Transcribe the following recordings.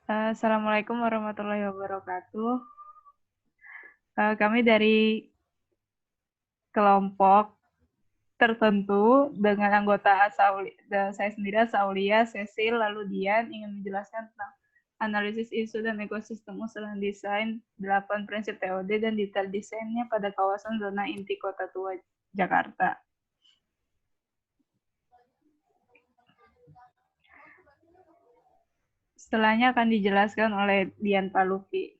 Assalamualaikum warahmatullahi wabarakatuh. Kami dari kelompok tertentu dengan anggota saya sendiri Saulia, Cecil, lalu Dian ingin menjelaskan tentang analisis isu dan ekosistem usulan desain 8 prinsip TOD dan detail desainnya pada kawasan zona inti Kota Tua Jakarta. Setelahnya akan dijelaskan oleh Dian Paluki.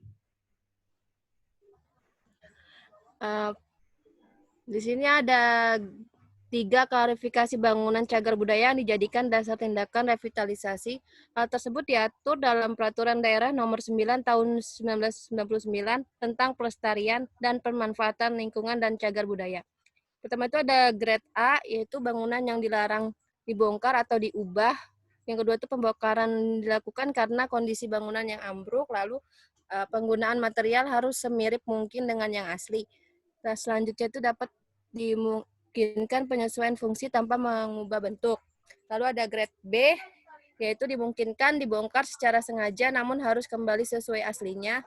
Di sini ada 3 klarifikasi bangunan cagar budaya yang dijadikan dasar tindakan revitalisasi. Hal tersebut diatur dalam Peraturan Daerah Nomor 9 Tahun 1999 tentang pelestarian dan pemanfaatan lingkungan dan cagar budaya. Pertama itu ada grade A, yaitu bangunan yang dilarang dibongkar atau diubah. Yang kedua itu pembongkaran dilakukan karena kondisi bangunan yang ambruk, lalu penggunaan material harus semirip mungkin dengan yang asli. Nah, selanjutnya itu dapat dimungkinkan penyesuaian fungsi tanpa mengubah bentuk. Lalu ada grade B, yaitu dimungkinkan dibongkar secara sengaja namun harus kembali sesuai aslinya.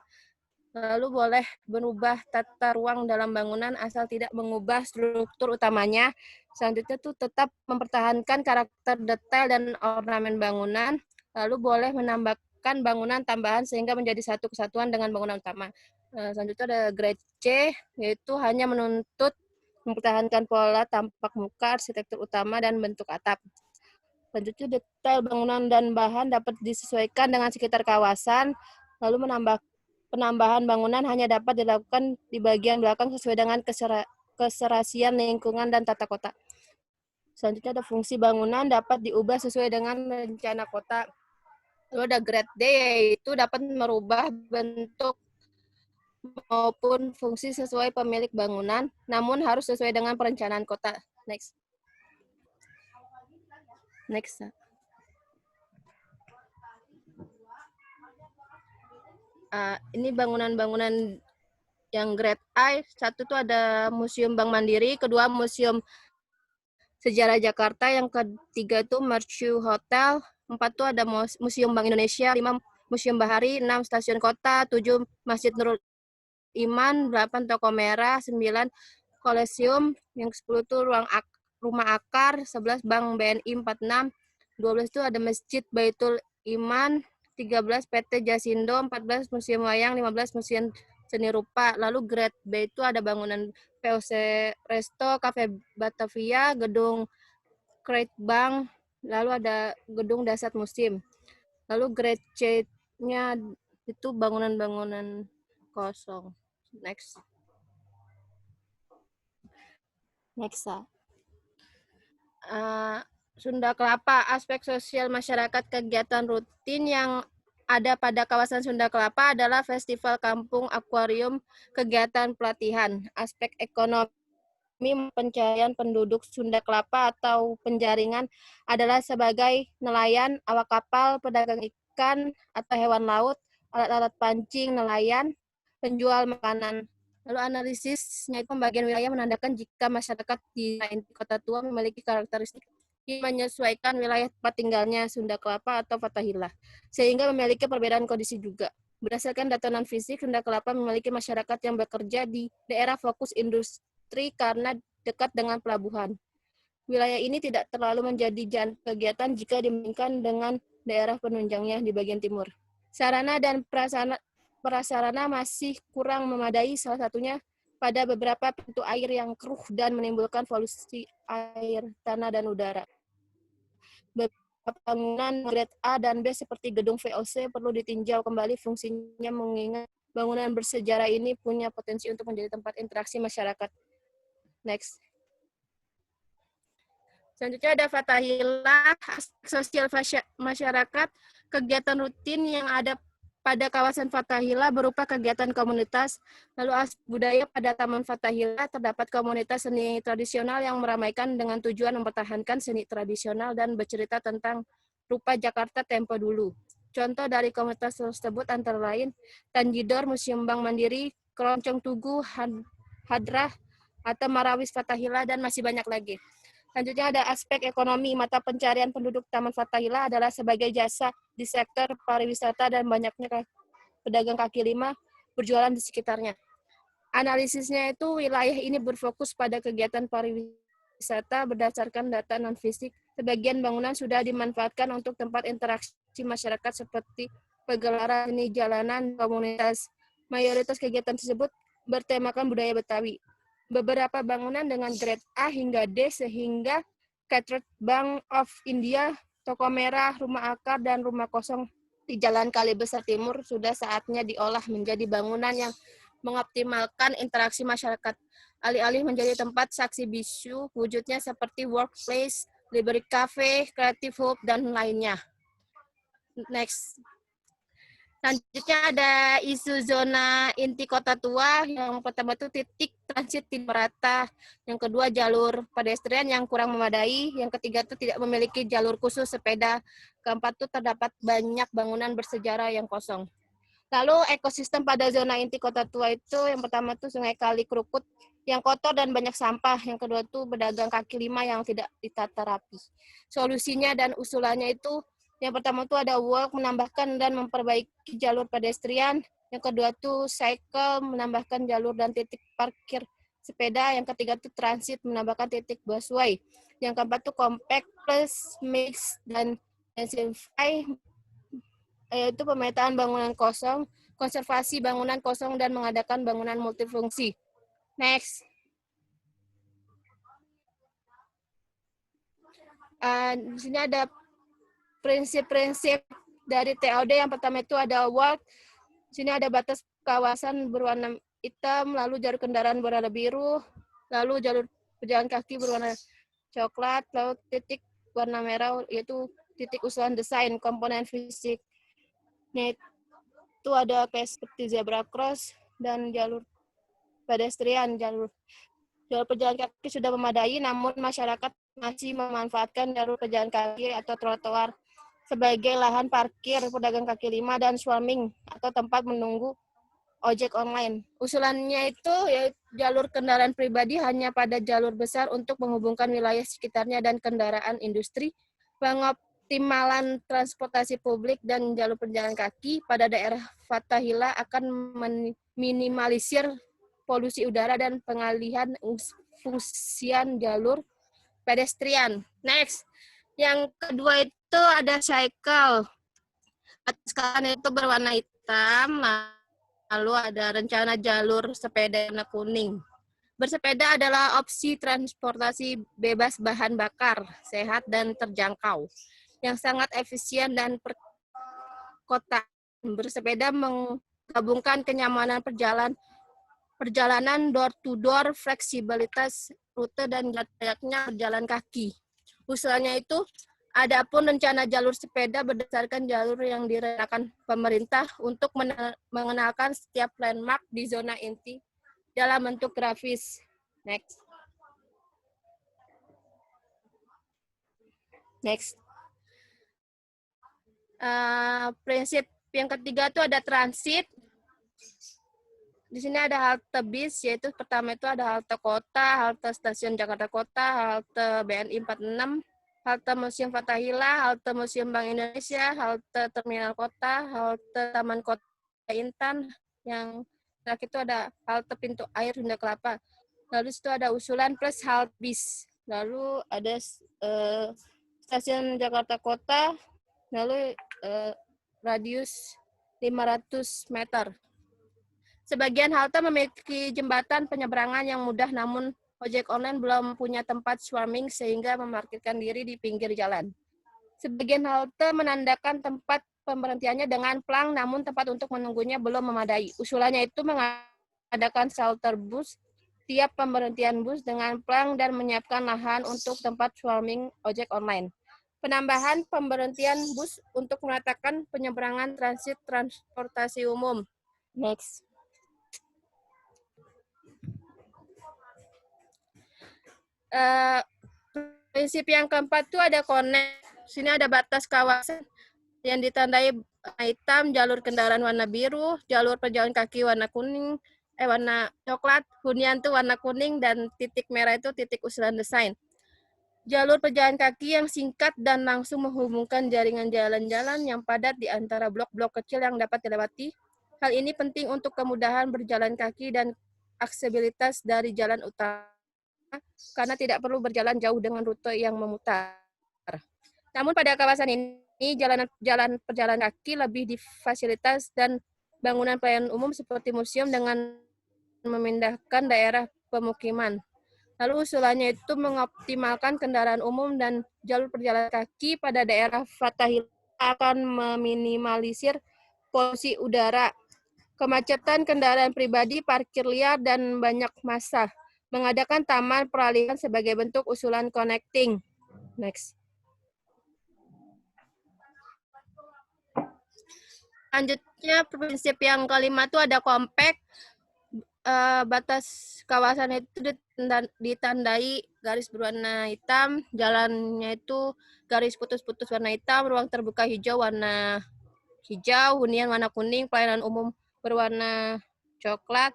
Lalu boleh berubah tata ruang dalam bangunan asal tidak mengubah struktur utamanya. Selanjutnya itu tetap mempertahankan karakter detail dan ornamen bangunan. Lalu boleh menambahkan bangunan tambahan sehingga menjadi satu kesatuan dengan bangunan utama. Selanjutnya ada grade C, yaitu hanya menuntut mempertahankan pola tampak muka, arsitektur utama, dan bentuk atap. Selanjutnya detail bangunan dan bahan dapat disesuaikan dengan sekitar kawasan, lalu penambahan bangunan hanya dapat dilakukan di bagian belakang sesuai dengan keserasian lingkungan dan tata kota. Selanjutnya ada fungsi bangunan dapat diubah sesuai dengan rencana kota. Lalu ada grade D, yaitu dapat merubah bentuk maupun fungsi sesuai pemilik bangunan, namun harus sesuai dengan perencanaan kota. Next. Ini bangunan-bangunan yang grade A. Satu itu ada Museum Bank Mandiri, kedua Museum Sejarah Jakarta, yang ketiga itu Mercu Hotel, 4 itu ada Museum Bank Indonesia, 5 Museum Bahari, 6 Stasiun Kota, 7 Masjid Nurul Iman, 8 Toko Merah, 9 Koleseum, yang 10 itu Rumah Akar, 11 Bank BNI 46, 12 itu ada Masjid Baitul Iman, 13 PT Jasindo, 14 Museum Wayang, 15 Museum Seni Rupa. Lalu grade B itu ada bangunan VOC Resto, Cafe Batavia, gedung Crate Bank, lalu ada gedung Dasar Musim. Lalu grade C-nya itu bangunan-bangunan kosong. Next. Sunda Kelapa, aspek sosial masyarakat kegiatan rutin yang ada pada kawasan Sunda Kelapa adalah Festival Kampung Akuarium, kegiatan pelatihan. Aspek ekonomi pencarian penduduk Sunda Kelapa atau penjaringan adalah sebagai nelayan, awak kapal, pedagang ikan atau hewan laut, alat-alat pancing, nelayan, penjual makanan. Lalu analisisnya itu pembagian wilayah menandakan jika masyarakat di Kota Tua memiliki karakteristik yang menyesuaikan wilayah tempat tinggalnya Sunda Kelapa atau Fathahillah, sehingga memiliki perbedaan kondisi juga. Berdasarkan data non-fisik, Sunda Kelapa memiliki masyarakat yang bekerja di daerah fokus industri karena dekat dengan pelabuhan. Wilayah ini tidak terlalu menjadi kegiatan jika dibandingkan dengan daerah penunjangnya di bagian timur. Sarana dan prasarana masih kurang memadai, salah satunya pada beberapa pintu air yang keruh dan menimbulkan polusi air, tanah, dan udara. Beberapa bangunan grade A dan B seperti gedung VOC perlu ditinjau kembali fungsinya, mengingat bangunan bersejarah ini punya potensi untuk menjadi tempat interaksi masyarakat. Next. Selanjutnya ada Fathahillah, sosial masyarakat, kegiatan rutin yang ada pada kawasan Fathahillah berupa kegiatan komunitas. Lalu budaya pada Taman Fathahillah terdapat komunitas seni tradisional yang meramaikan dengan tujuan mempertahankan seni tradisional dan bercerita tentang rupa Jakarta tempo dulu. Contoh dari komunitas tersebut antara lain Tanjidor, Museum Bank Mandiri, Keroncong Tugu, Hadrah, atau Marawis Fathahillah, dan masih banyak lagi. Selanjutnya ada aspek ekonomi. Mata pencarian penduduk Taman Fathahillah adalah sebagai jasa di sektor pariwisata dan banyaknya pedagang kaki lima berjualan di sekitarnya. Analisisnya itu wilayah ini berfokus pada kegiatan pariwisata berdasarkan data non-fisik. Sebagian bangunan sudah dimanfaatkan untuk tempat interaksi masyarakat seperti pegelaran seni jalanan komunitas. Mayoritas kegiatan tersebut bertemakan budaya Betawi. Beberapa bangunan dengan grade A hingga D sehingga Cathed Bank of India, Toko Merah, Rumah Akar, dan Rumah Kosong di Jalan Kali Besar Timur sudah saatnya diolah menjadi bangunan yang mengoptimalkan interaksi masyarakat. Alih-alih menjadi tempat saksi bisu, wujudnya seperti workplace, library cafe, creative hub, dan lainnya. Next. Selanjutnya ada isu zona inti kota tua. Yang pertama itu titik transit tidak merata. Yang kedua jalur pedestrian yang kurang memadai. Yang ketiga itu tidak memiliki jalur khusus sepeda. Keempat itu terdapat banyak bangunan bersejarah yang kosong. Lalu ekosistem pada zona inti kota tua itu yang pertama itu Sungai Kali Krukut yang kotor dan banyak sampah. Yang kedua itu pedagang kaki lima yang tidak ditata rapi. Solusinya dan usulannya itu yang pertama itu ada walk menambahkan dan memperbaiki jalur pedestrian. Yang kedua itu cycle menambahkan jalur dan titik parkir sepeda. Yang ketiga itu transit menambahkan titik busway. Yang keempat itu compact plus mix dan densify, yaitu pemetaan bangunan kosong, konservasi bangunan kosong, dan mengadakan bangunan multifungsi. Next. Di sini ada prinsip-prinsip dari TOD. Yang pertama itu ada walk. Di sini ada batas kawasan berwarna hitam, lalu jalur kendaraan berwarna biru, lalu jalur pejalan kaki berwarna coklat, lalu titik warna merah, yaitu titik usulan desain, komponen fisik. Itu ada kayak seperti zebra cross dan jalur pedestrian. Jalur pejalan kaki sudah memadai, namun masyarakat masih memanfaatkan jalur pejalan kaki atau trotoar sebagai lahan parkir pedagang kaki lima dan swarming atau tempat menunggu ojek online. Usulannya itu ya, jalur kendaraan pribadi hanya pada jalur besar untuk menghubungkan wilayah sekitarnya dan kendaraan industri, pengoptimalan transportasi publik dan jalur pejalan kaki pada daerah Fathahillah akan meminimalisir polusi udara dan pengalihan fungsian jalur pedestrian. Next. Yang kedua itu ada cycle. Sekarang itu berwarna hitam, lalu ada rencana jalur sepeda warna kuning. Bersepeda adalah opsi transportasi bebas bahan bakar, sehat dan terjangkau, yang sangat efisien dan perkotaan. Bersepeda menggabungkan kenyamanan perjalanan door-to-door, fleksibilitas rute, dan layaknya berjalan kaki. Usulannya itu, adapun rencana jalur sepeda berdasarkan jalur yang direncanakan pemerintah untuk mengenalkan setiap landmark di zona inti dalam bentuk grafis. Next. Next. Prinsip yang ketiga itu ada transit. Di sini ada halte bis, yaitu pertama itu ada halte kota, halte stasiun Jakarta Kota, halte BNI 46, halte Museum Fathahillah, halte Museum Bank Indonesia, halte Terminal Kota, halte Taman Kota Intan, yang terakhir itu ada halte Pintu Air Sunda Kelapa. Lalu itu ada usulan plus halte bis. Lalu ada stasiun Jakarta Kota, lalu radius 500 meter. Sebagian halte memiliki jembatan penyeberangan yang mudah, namun ojek online belum punya tempat swarming sehingga memarkirkan diri di pinggir jalan. Sebagian halte menandakan tempat pemberhentiannya dengan plang, namun tempat untuk menunggunya belum memadai. Usulannya itu mengadakan shelter bus tiap pemberhentian bus dengan plang dan menyiapkan lahan untuk tempat swarming ojek online. Penambahan pemberhentian bus untuk meratakan penyeberangan transit transportasi umum. Next. Prinsip yang keempat itu ada connect. Sini ada batas kawasan yang ditandai warna hitam, jalur kendaraan warna biru, jalur pejalan kaki warna kuning, warna coklat, hunian itu warna kuning, dan titik merah itu titik usulan desain. jalur pejalan kaki yang singkat dan langsung menghubungkan jaringan jalan-jalan yang padat di antara blok-blok kecil yang dapat dilewati. Hal ini penting untuk kemudahan berjalan kaki dan aksesibilitas dari jalan utama, karena tidak perlu berjalan jauh dengan rute yang memutar. Namun pada kawasan ini, jalan pejalan kaki lebih difasilitas dan bangunan pelayanan umum seperti museum dengan memindahkan daerah pemukiman. Lalu usulannya itu mengoptimalkan kendaraan umum dan jalur perjalanan kaki pada daerah Fathahillah akan meminimalisir polusi udara, kemacetan kendaraan pribadi, parkir liar, dan banyak massa. Mengadakan taman peralihan sebagai bentuk usulan connecting. Next. Selanjutnya, prinsip yang kelima itu ada compact. Batas kawasan itu ditandai garis berwarna hitam, jalannya itu garis putus-putus warna hitam, ruang terbuka hijau warna hijau, hunian warna kuning, pelayanan umum berwarna coklat,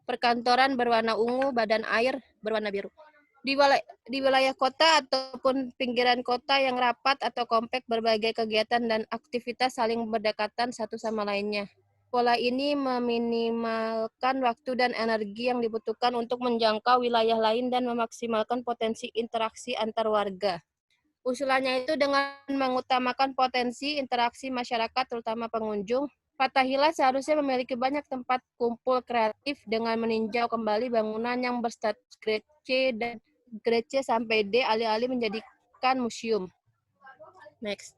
perkantoran berwarna ungu, badan air berwarna biru. Di wilayah kota ataupun pinggiran kota yang rapat atau kompak, berbagai kegiatan dan aktivitas saling berdekatan satu sama lainnya. Pola ini meminimalkan waktu dan energi yang dibutuhkan untuk menjangkau wilayah lain dan memaksimalkan potensi interaksi antar warga. Usulannya itu dengan mengutamakan potensi interaksi masyarakat, terutama pengunjung, Fathahillah seharusnya memiliki banyak tempat kumpul kreatif dengan meninjau kembali bangunan yang berstatus grade C dan grade C sampai D, alih-alih menjadikan museum. Next.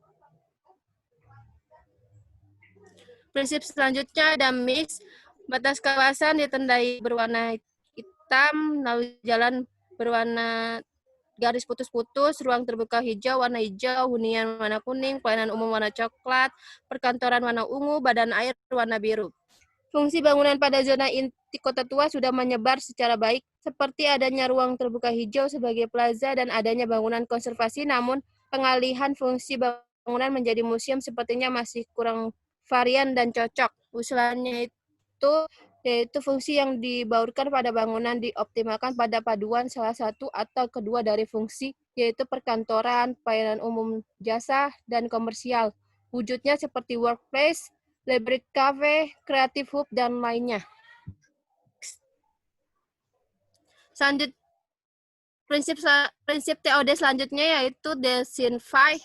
Prinsip selanjutnya ada mix. Batas kawasan ditandai berwarna hitam, lalu jalan berwarna garis putus-putus, ruang terbuka hijau warna hijau, hunian warna kuning, pelayanan umum warna coklat, perkantoran warna ungu, badan air warna biru. Fungsi bangunan pada zona inti kota tua sudah menyebar secara baik, seperti adanya ruang terbuka hijau sebagai plaza dan adanya bangunan konservasi, namun pengalihan fungsi bangunan menjadi museum sepertinya masih kurang varian dan cocok. Usulannya itu yaitu fungsi yang dibaurkan pada bangunan dioptimalkan pada paduan salah satu atau kedua dari fungsi, yaitu perkantoran, pelayanan umum jasa, dan komersial. Wujudnya seperti workplace, library cafe, creative hub, dan lainnya. Prinsip TOD selanjutnya yaitu Desinfy.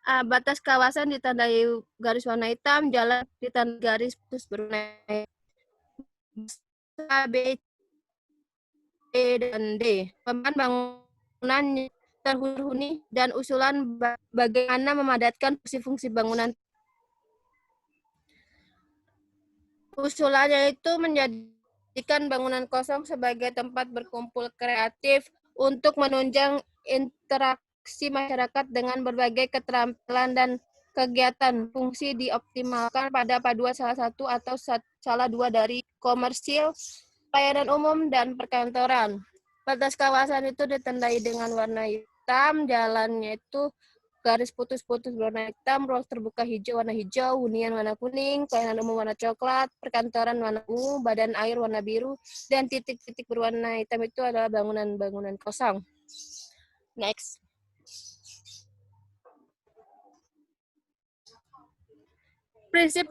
Batas kawasan ditandai garis warna hitam, jalan ditandai garis putus berwarna A, B, C, dan D. Pemahaman bangunan terhuni dan usulan bagaimana memadatkan fungsi-fungsi bangunan. Usulannya itu menjadikan bangunan kosong sebagai tempat berkumpul kreatif untuk menunjang interaksi masyarakat dengan berbagai keterampilan dan kegiatan. Fungsi dioptimalkan pada paduan salah satu atau salah dua dari komersil, pelayanan umum, dan perkantoran. Batas kawasan itu ditandai dengan warna hitam, jalannya itu garis putus-putus berwarna hitam, ruang terbuka hijau warna hijau, hunian warna kuning, pelayanan umum warna coklat, perkantoran warna ungu, badan air warna biru, dan titik-titik berwarna hitam itu adalah bangunan-bangunan kosong. Next. Prinsip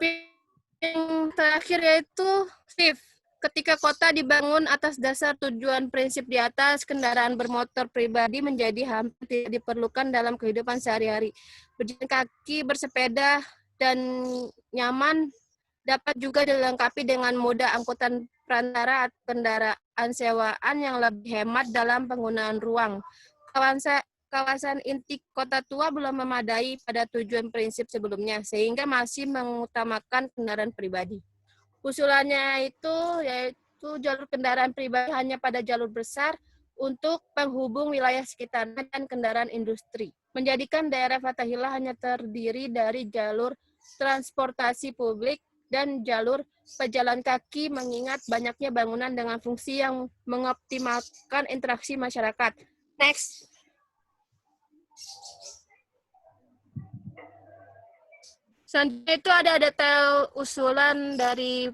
yang terakhir yaitu shift. Ketika kota dibangun atas dasar tujuan prinsip di atas, kendaraan bermotor pribadi menjadi hampir tidak diperlukan dalam kehidupan sehari-hari. Berjalan kaki, bersepeda, dan nyaman dapat juga dilengkapi dengan moda angkutan perantara atau kendaraan sewaan yang lebih hemat dalam penggunaan ruang. Kawasan inti kota tua belum memadai pada tujuan prinsip sebelumnya, sehingga masih mengutamakan kendaraan pribadi. Usulannya itu yaitu jalur kendaraan pribadi hanya pada jalur besar untuk penghubung wilayah sekitar dan kendaraan industri. Menjadikan daerah Fathahillah hanya terdiri dari jalur transportasi publik dan jalur pejalan kaki, mengingat banyaknya bangunan dengan fungsi yang mengoptimalkan interaksi masyarakat. Next. Selanjutnya itu ada detail usulan dari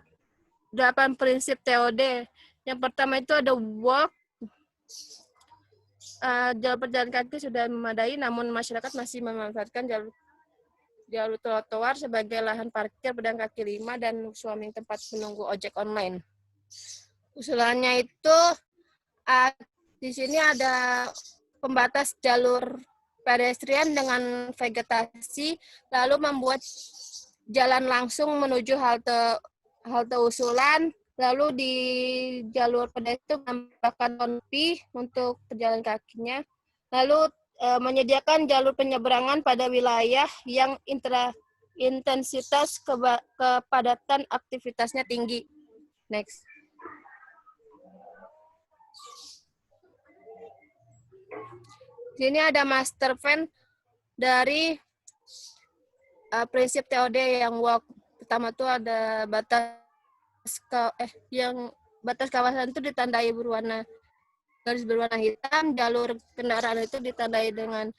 8 prinsip TOD. Yang pertama itu ada walk. jalur pejalan kaki sudah memadai, namun masyarakat masih memanfaatkan jalur trotoar sebagai lahan parkir pedagang kaki lima dan swamming tempat menunggu ojek online. Usulannya itu di sini ada pembatas jalur pedestrian dengan vegetasi, lalu membuat jalan langsung menuju halte usulan, lalu di jalur pedestrian menambahkan topi untuk pejalan kakinya, lalu menyediakan jalur penyeberangan pada wilayah yang intensitas kepadatan aktivitasnya tinggi. Next. Sini ada master plan dari prinsip TOD yang pertama tuh ada batas kawasan itu ditandai garis berwarna hitam, jalur kendaraan itu ditandai dengan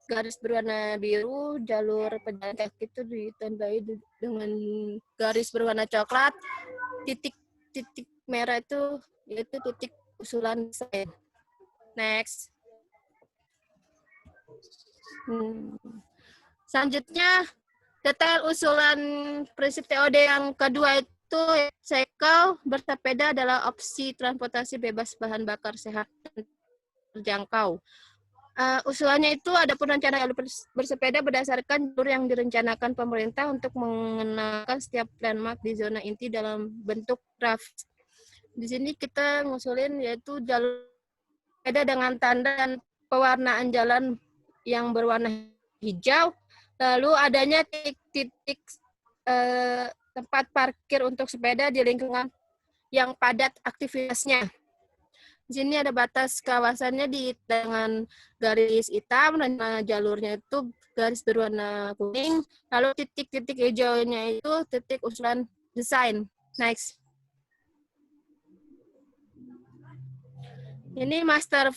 garis berwarna biru, jalur pejalan kaki itu ditandai dengan garis berwarna coklat, titik merah itu yaitu titik usulan desain. Next. Selanjutnya, detail usulan prinsip TOD yang kedua itu cycle bersepeda adalah opsi transportasi bebas bahan bakar sehat dan terjangkau. Usulannya itu ada pun rencana jalur bersepeda berdasarkan jalur yang direncanakan pemerintah untuk mengenalkan setiap landmark di zona inti dalam bentuk draft. Di sini kita ngusulin yaitu jalur sepeda dengan tanda dan pewarnaan jalan yang berwarna hijau, lalu adanya titik-titik tempat parkir untuk sepeda di lingkungan yang padat aktivitasnya. Di sini ada batas kawasannya dengan garis hitam, dan jalurnya itu garis berwarna kuning, lalu titik-titik hijaunya itu titik usulan desain. Next. Ini master.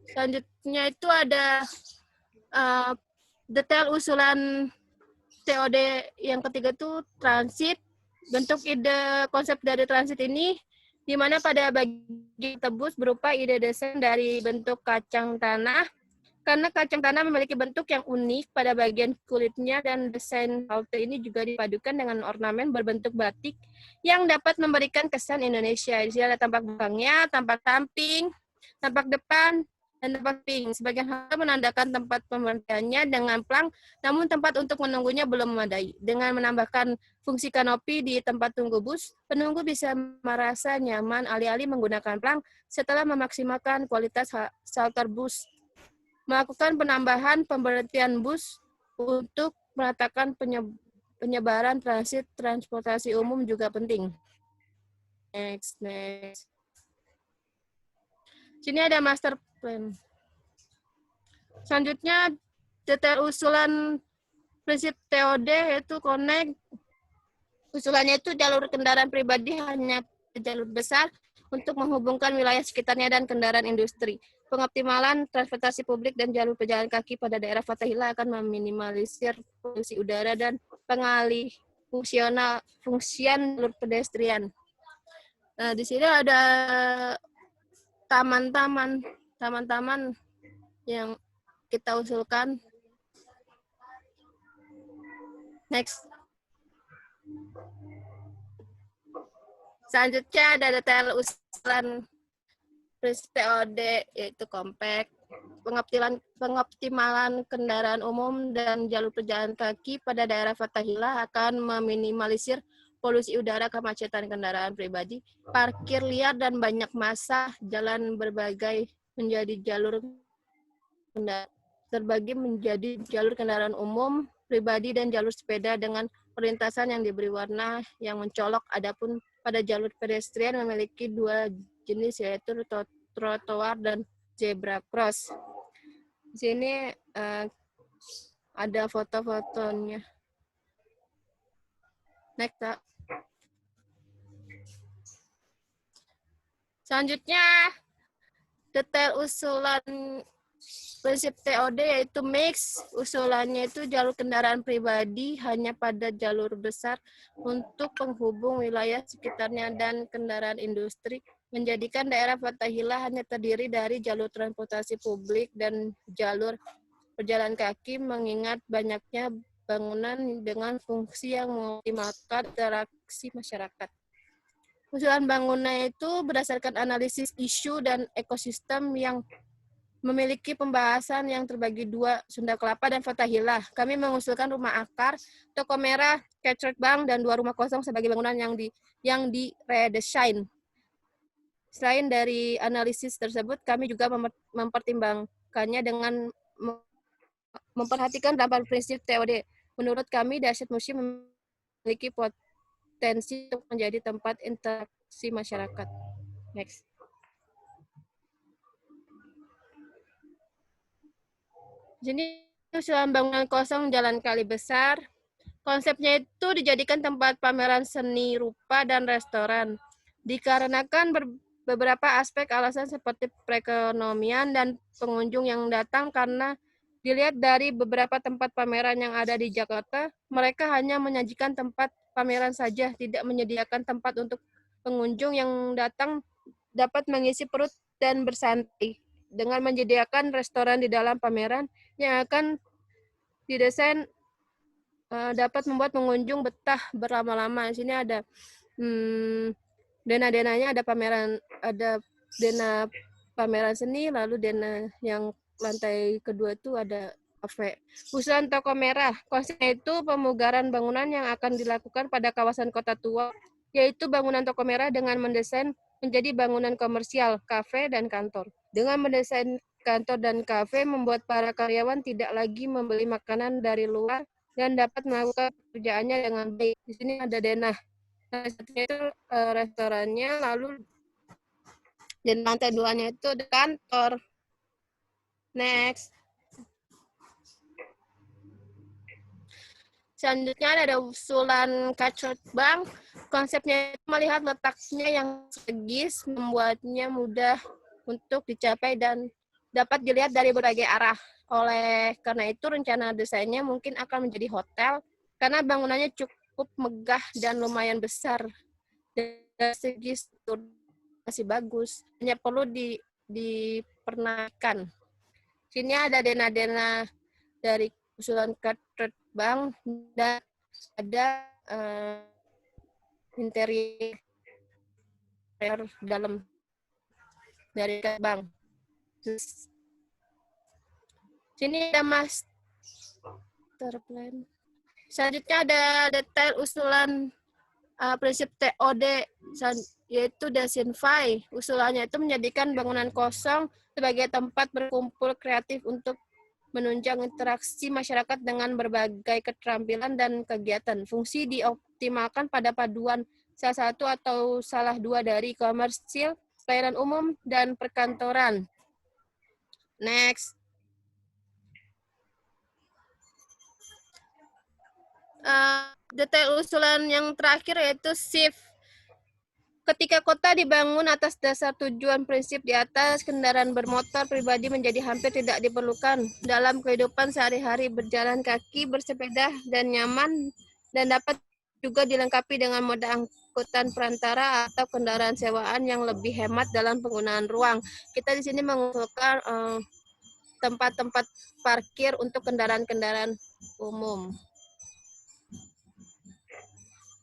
Selanjutnya itu ada detail usulan TOD yang ketiga itu transit. Bentuk ide konsep dari transit ini, di mana pada bagian tebus berupa ide desain dari bentuk kacang tanah, karena kacang tanah memiliki bentuk yang unik pada bagian kulitnya, dan desain halte ini juga dipadukan dengan ornamen berbentuk batik yang dapat memberikan kesan Indonesia. Di sini ada tampak belakangnya, tampak samping, tampak depan, dan tempat ping. Sebagian halte menandakan tempat pemberhentiannya dengan plang, namun tempat untuk menunggunya belum memadai. Dengan menambahkan fungsi kanopi di tempat tunggu bus, penunggu bisa merasa nyaman alih-alih menggunakan plang setelah memaksimalkan kualitas shelter bus. Melakukan penambahan pemberhentian bus untuk meratakan penyebaran transit transportasi umum juga penting. Next. Sini ada master plan. Selanjutnya, detail usulan prinsip TOD yaitu connect. Usulannya itu jalur kendaraan pribadi hanya jalur besar untuk menghubungkan wilayah sekitarnya dan kendaraan industri. Pengoptimalan transportasi publik dan jalur pejalan kaki pada daerah Fathahillah akan meminimalisir polusi udara dan pengalih fungsian jalur pedestrian. Nah, di sini ada taman-taman yang kita usulkan. Next. Selanjutnya ada detail usulan prinsip TOD yaitu compact. Pengoptimalan kendaraan umum dan jalur pejalan kaki pada daerah Fathahillah akan meminimalisir polusi udara, kemacetan kendaraan pribadi, parkir liar dan banyak massa, jalan terbagi menjadi jalur kendaraan umum, pribadi, dan jalur sepeda dengan perlintasan yang diberi warna yang mencolok. Adapun pada jalur pedestrian memiliki dua jenis yaitu trotoar dan zebra cross. Di sini ada foto-fotonya. Next, Kak. Selanjutnya, detail usulan prinsip TOD yaitu mix. Usulannya itu jalur kendaraan pribadi hanya pada jalur besar untuk penghubung wilayah sekitarnya dan kendaraan industri. menjadikan daerah Fathahillah hanya terdiri dari jalur transportasi publik dan jalur berjalan kaki, mengingat banyaknya bangunan dengan fungsi yang mengoptimalkan interaksi masyarakat. Usulan bangunan itu berdasarkan analisis isu dan ekosistem yang memiliki pembahasan yang terbagi dua, Sunda Kelapa dan Fathahillah. Kami mengusulkan rumah akar, toko merah, Catchert Bank, dan 2 rumah kosong sebagai bangunan yang di redesign. Selain dari analisis tersebut, kami juga mempertimbangkannya dengan memperhatikan 8 prinsip TOD. Menurut kami, Dasyat Museum memiliki potensi untuk menjadi tempat interaksi masyarakat. Next. Jadi usulan bangunan kosong Jalan Kali Besar. Konsepnya itu dijadikan tempat pameran seni rupa dan restoran. Dikarenakan beberapa aspek alasan seperti perekonomian dan pengunjung yang datang, karena dilihat dari beberapa tempat pameran yang ada di Jakarta, mereka hanya menyajikan tempat pameran saja, tidak menyediakan tempat untuk pengunjung yang datang dapat mengisi perut dan bersantai. Dengan menyediakan restoran di dalam pameran yang akan didesain dapat membuat pengunjung betah berlama-lama. Di sini ada dena-denanya, ada dena pameran seni, lalu dena yang lantai kedua itu ada kafe. Usulan toko merah, konsepnya itu pemugaran bangunan yang akan dilakukan pada kawasan kota tua, yaitu bangunan toko merah dengan mendesain menjadi bangunan komersial, kafe, dan kantor. Dengan mendesain kantor dan kafe, membuat para karyawan tidak lagi membeli makanan dari luar dan dapat melakukan pekerjaannya dengan baik. Di sini ada denah. Nah, satunya itu restorannya, lalu dan lantai duanya itu ada kantor. Next. Selanjutnya ada usulan Catchert Bank. Konsepnya itu melihat letaknya yang strategis, membuatnya mudah untuk dicapai dan dapat dilihat dari berbagai arah. Oleh karena itu, rencana desainnya mungkin akan menjadi hotel, karena bangunannya cukup megah dan lumayan besar. Dari segi struktur masih bagus, hanya perlu dipernaikkan. Sini ada dena-dena dari usulan Catchert Bank dan ada interior dalam dari bank. Sini ada master plan. Selanjutnya ada detail usulan prinsip TOD, yaitu Desinfy. Usulannya itu menjadikan bangunan kosong sebagai tempat berkumpul kreatif untuk menunjang interaksi masyarakat dengan berbagai keterampilan dan kegiatan. Fungsi dioptimalkan pada paduan salah satu atau salah dua dari komersil, pelayanan umum, dan perkantoran. Next. Detail usulan yang terakhir yaitu shift. Ketika kota dibangun atas dasar tujuan prinsip di atas, kendaraan bermotor pribadi menjadi hampir tidak diperlukan. Dalam kehidupan sehari-hari, berjalan kaki, bersepeda, dan nyaman, dan dapat juga dilengkapi dengan moda angkutan perantara atau kendaraan sewaan yang lebih hemat dalam penggunaan ruang. Kita di sini mengusulkan tempat-tempat parkir untuk kendaraan-kendaraan umum.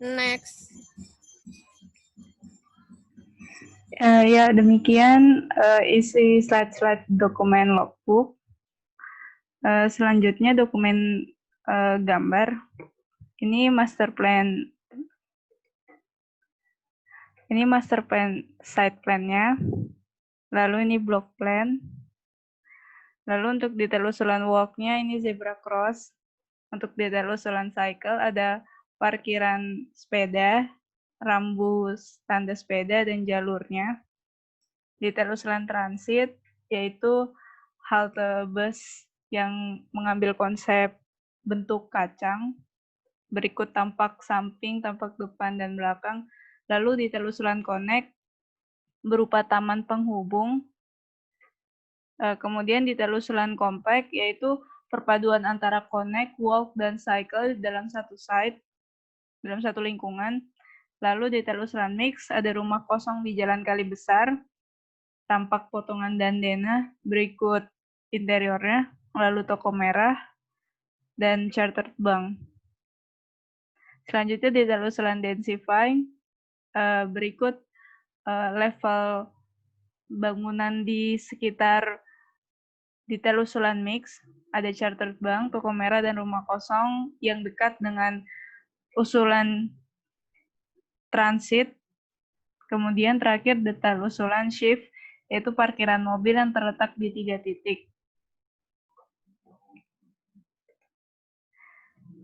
Next. Ya, demikian isi slide-slide dokumen logbook. Selanjutnya dokumen gambar. Ini master plan. Ini master plan site plan-nya. Lalu ini block plan. Lalu untuk detail usulan walk-nya ini zebra cross. Untuk detail usulan cycle ada parkiran sepeda, rambu tanda sepeda, dan jalurnya. Detail usulan transit yaitu halte bus yang mengambil konsep bentuk kacang, berikut tampak samping, tampak depan, dan belakang. Lalu detail usulan connect berupa taman penghubung. Kemudian detail usulan compact yaitu perpaduan antara connect, walk, dan cycle dalam satu site, dalam satu lingkungan. Lalu di Telus Mix ada rumah kosong di Jalan Kali Besar, tampak potongan dan denah, berikut interiornya, lalu toko merah, dan chartered bank. Selanjutnya di Telus Densify, berikut level bangunan di sekitar di Telus Mix, ada chartered bank, toko merah, dan rumah kosong yang dekat dengan usulan transit. Kemudian terakhir detail usulan shift, yaitu parkiran mobil yang terletak di 3 titik.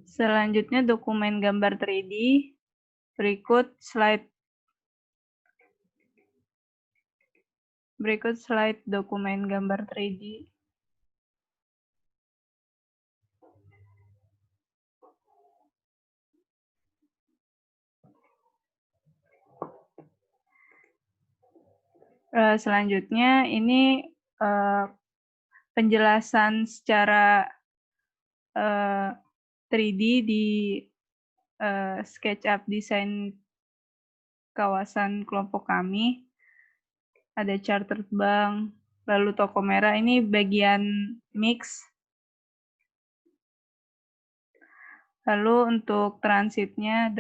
Selanjutnya dokumen gambar 3D. Berikut slide dokumen gambar 3D. Selanjutnya ini penjelasan secara 3D di SketchUp desain kawasan kelompok kami. Ada chartered bank, lalu toko merah, ini bagian mix. Lalu untuk transitnya,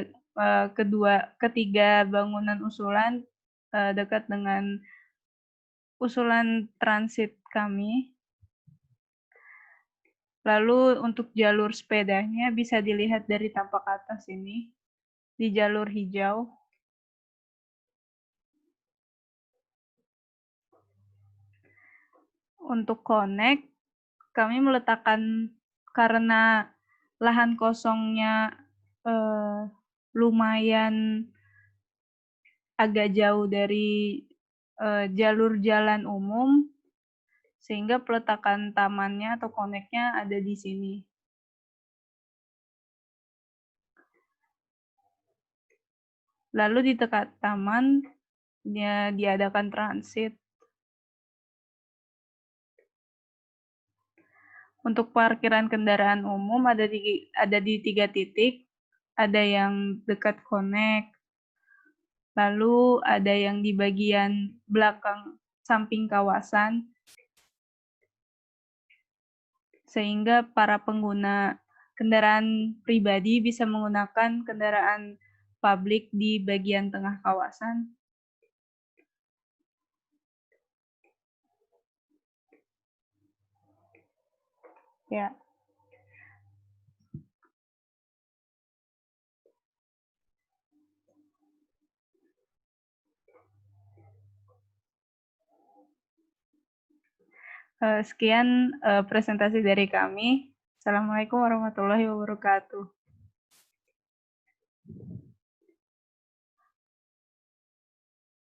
ketiga bangunan usulan dekat dengan usulan transit kami. Lalu untuk jalur sepedanya bisa dilihat dari tampak atas ini, di jalur hijau. Untuk connect, kami meletakkan, karena lahan kosongnya lumayan agak jauh dari jalur jalan umum, sehingga peletakan tamannya atau connect-nya ada di sini. Lalu di dekat taman diadakan transit. Untuk parkiran kendaraan umum ada di 3 titik, ada yang dekat connect, lalu ada yang di bagian belakang samping kawasan, sehingga para pengguna kendaraan pribadi bisa menggunakan kendaraan publik di bagian tengah kawasan. Ya. Sekian presentasi dari kami. Assalamualaikum warahmatullahi wabarakatuh.